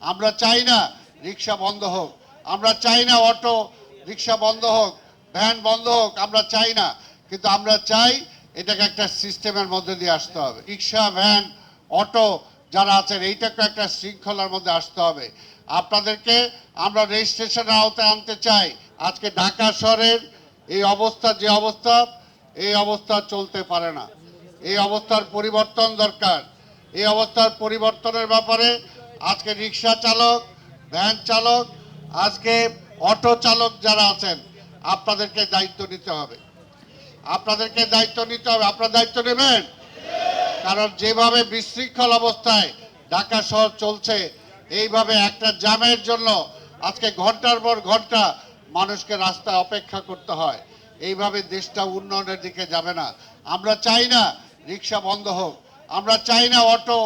আমরা চাই না রিক্সা বন্ধ হোক, আমরা চাই না অটো রিক্সা বন্ধ হোক, ভ্যান বন্ধ হোক, আমরা চাই না। কিন্তু আমরা চাই এটাকে একটা সিস্টেমের মধ্যে দিয়ে আসতে হবে। রিক্সা, ভ্যান, অটো যারা আছেন এইটাকে একটা শৃঙ্খলার মধ্যে আসতে হবে। আপনাদেরকে আমরা রেজিস্ট্রেশনের আওতায় আনতে চাই। আজকে ঢাকা শহরের এই অবস্থা, যে অবস্থা, এই অবস্থা চলতে পারে না। এই অবস্থার পরিবর্তন দরকার। এই অবস্থার পরিবর্তনের ব্যাপারে আজকে রিক্সা চালক, ভ্যান চালক, আজকে অটো চালক যারা আছেন, আপনাদেরকে দায়িত্ব নিতে হবে। আপনাদেরকে দায়িত্ব নিতে হবে। আপনারা দায়িত্ব নেবেন? কারণ যেভাবে বিশৃঙ্খল অবস্থায় ঢাকা শহর চলছে, এইভাবে একটা জ্যামের জন্য আজকে ঘন্টার পর ঘন্টা মানুষকে রাস্তায় অপেক্ষা করতে হয়। এইভাবে দেশটা উন্নয়নের দিকে যাবে না। আমরা চাই না রিক্সা বন্ধ হোক, আমরা চাই না অটো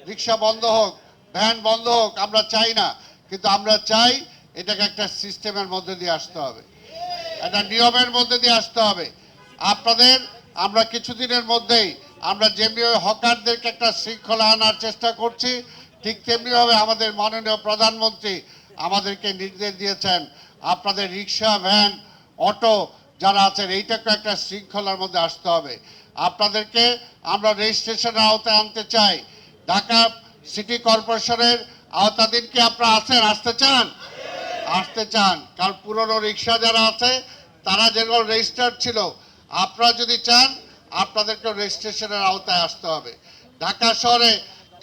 রিক্সা বন্ধ হোক, ভ্যান বন্ধ হোক, আমরা চাই না। কিন্তু আমরা চাই এটাকে একটা সিস্টেমের মধ্যে দিয়ে আসতে হবে, একটা নিয়মের মধ্যে দিয়ে আসতে হবে। আপনাদের আমরা কিছুদিনের মধ্যেই আমরা যেমনিভাবে হকারদেরকে একটা শৃঙ্খলা আনার চেষ্টা করছি, ঠিক তেমনিভাবে আমাদের মাননীয় প্রধানমন্ত্রী আমাদেরকে নির্দেশ দিয়েছেন আপনাদের রিক্সা, ভ্যান, অটো যারা আছেন এইটাকে একটা শৃঙ্খলার মধ্যে আসতে হবে। আপনাদেরকে আমরা রেজিস্ট্রেশনের আওতায় আনতে চাই। ঢাকা সিটি কর্পোরেশনের আওতাধীন কি আপনারা আছেন? আসতে চান? আসতে চান? কারণ পুরনো রিক্সা যারা আছে তারা যেগুলো রেজিস্টার্ড ছিল, আপনারা যদি চান আপনাদেরকে রেজিস্ট্রেশনের আওতায় আসতে হবে। ঢাকা শহরে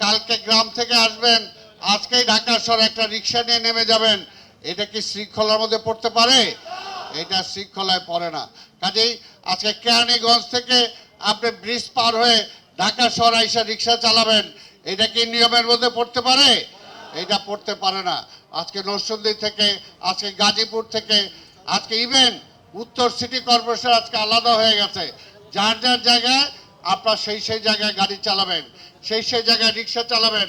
কালকে গ্রাম থেকে আসবেন, আজকেই ঢাকা শহরে একটা রিক্সা নিয়ে নেমে যাবেন, এটা কি শৃঙ্খলার মধ্যে পড়তে পারে? এটা শৃঙ্খলায় পড়ে না। কাজেই আজকে কেরানীগঞ্জ থেকে আপনি ব্রিজ পার হয়ে ঢাকা শহর আইসা রিক্সা চালাবেন, এটা কি নিয়মের মধ্যে পড়তে পারে? এটা পড়তে পারে না। আজকে নরসিংদী থেকে, আজকে গাজীপুর থেকে, আজকে ইভেন উত্তর সিটি কর্পোরেশন আজকে আলাদা হয়ে গেছে। যার যার জায়গায় আপনার সেই জায়গায় গাড়ি চালাবেন, সেই জায়গায় রিক্সা চালাবেন।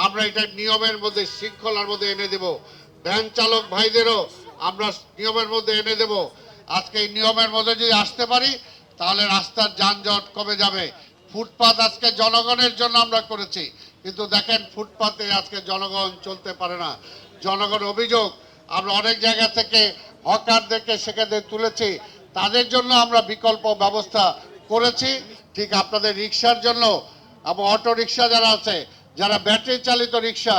আমরা এটা নিয়মের মধ্যে, শৃঙ্খলার মধ্যে এনে দেব। ভ্যান চালক ভাইদেরও আমরা নিয়মের মধ্যে এনে দেব। আজকে এই নিয়মের মধ্যে যদি আসতে পারি তাহলে রাস্তার যানজট কমে যাবে। ফুটপাত আজকে জনগণের জন্য আমরা করেছি, কিন্তু দেখেন ফুটপাতে আজকে জনগণ চলতে পারে না। জনগণ অভিযোগ, আমরা অনেক জায়গা থেকে হকারদেরকে সেখানে তুলেছি, তাদের জন্য আমরা বিকল্প ব্যবস্থা করেছি। ঠিক আপনাদের রিক্সার জন্য এবং অটো রিক্সা যারা আছে, যারা ব্যাটারি চালিত রিক্সা,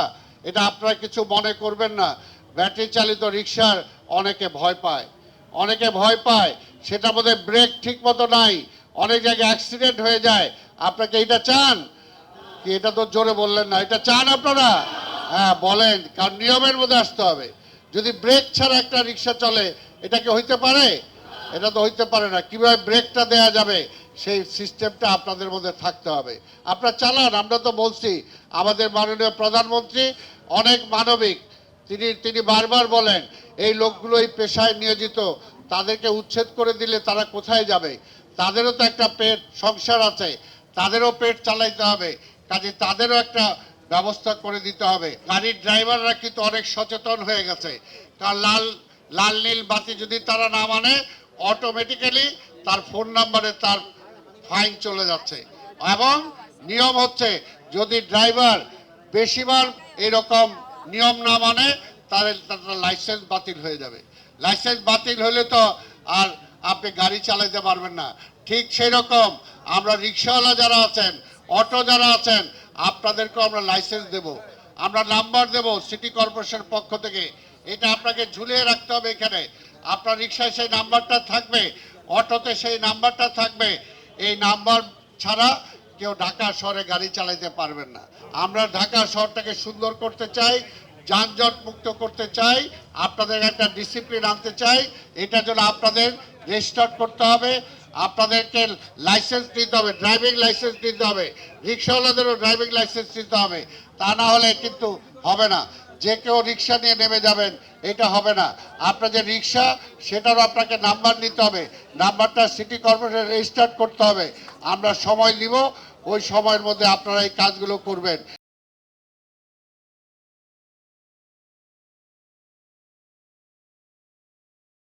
এটা আপনারা কিছু মনে করবেন না। ব্যাটারি চালিত রিক্সার অনেকে ভয় পায়, অনেকে ভয় পায়, সেটার মধ্যে ব্রেক ঠিক মতো নাই, অনেক জায়গায় অ্যাক্সিডেন্ট হয়ে যায়। আপনাকে এটা চান কি? এটা তো জোরে বললেন না। এটা চান আপনারা? হ্যাঁ বলেন, কারণ নিয়মের মধ্যে আসতে হবে। যদি ব্রেক ছাড়া একটা রিক্সা চলে, এটা কি হইতে পারে? এটা তো হইতে পারে না। কিভাবে ব্রেকটা দেয়া যাবে সেই সিস্টেমটা আপনাদের মধ্যে থাকতে হবে। আপনারা চালান। আমরা তো বলছি, আমাদের মাননীয় প্রধানমন্ত্রী অনেক মানবিক, তিনি বারবার বলেন এই লোকগুলো এই পেশায় নিয়োজিত, তাদেরকে উচ্ছেদ করে দিলে তারা কোথায় যাবে? তাদেরও তো একটা পেট সংসার আছে, তাদেরও পেট চালাইতে হবে। কাজে তাদেরও একটা ব্যবস্থা করে দিতে হবে। গাড়ির ড্রাইভাররা কিন্তু অনেক সচেতন হয়ে গেছে, কারণ লাল নীল বাতি যদি তারা না মানে, অটোমেটিক্যালি তার ফোন নাম্বারে তার ফাইন চলে যাচ্ছে। এবং নিয়ম হচ্ছে, যদি ড্রাইভার বেশিবার এরকম নিয়ম না মানে, তাহলে তার লাইসেন্স বাতিল হয়ে যাবে। লাইসেন্স বাতিল হলে তো আর আপনি গাড়ি চালাতে পারবেন না। ঠিক সেই রকম আমরা রিক্সাওয়ালা যারা আছেন, অটো যারা আছেন, আপনাদেরকেও আমরা লাইসেন্স দেব, আমরা নাম্বার দেব সিটি কর্পোরেশন পক্ষ থেকে। এটা আপনাকে ঝুলিয়ে রাখতে হবে এখানে। আপনার রিক্সায় সেই নাম্বারটা থাকবে, অটোতে সেই নাম্বারটা থাকবে। এই নাম্বার ছাড়া কেউ ঢাকা শহরে গাড়ি চালাতে পারবেন না। আমরা ঢাকা শহরটাকে সুন্দর করতে চাই, যানজট মুক্ত করতে চাই, আপনাদের একটা ডিসিপ্লিন আনতে চাই। এটার জন্য আপনাদের রেজিস্টার করতে হবে, আপনাদেরকে লাইসেন্স নিতে হবে, ড্রাইভিং লাইসেন্স নিতে হবে, রিক্সাওয়ালাদেরও ড্রাইভিং লাইসেন্স নিতে হবে। তা না হলে কিন্তু হবে না। যে কেউ রিক্সা নিয়ে নেমে যাবেন, এটা হবে না। আপনার যে রিক্সা, সেটারও আপনাকে নাম্বার নিতে হবে, নাম্বারটা সিটি কর্পোরেশন রেজিস্টার করতে হবে। আমরা সময় নিব, ওই সময়ের মধ্যে আপনারা এই কাজগুলো করবেন।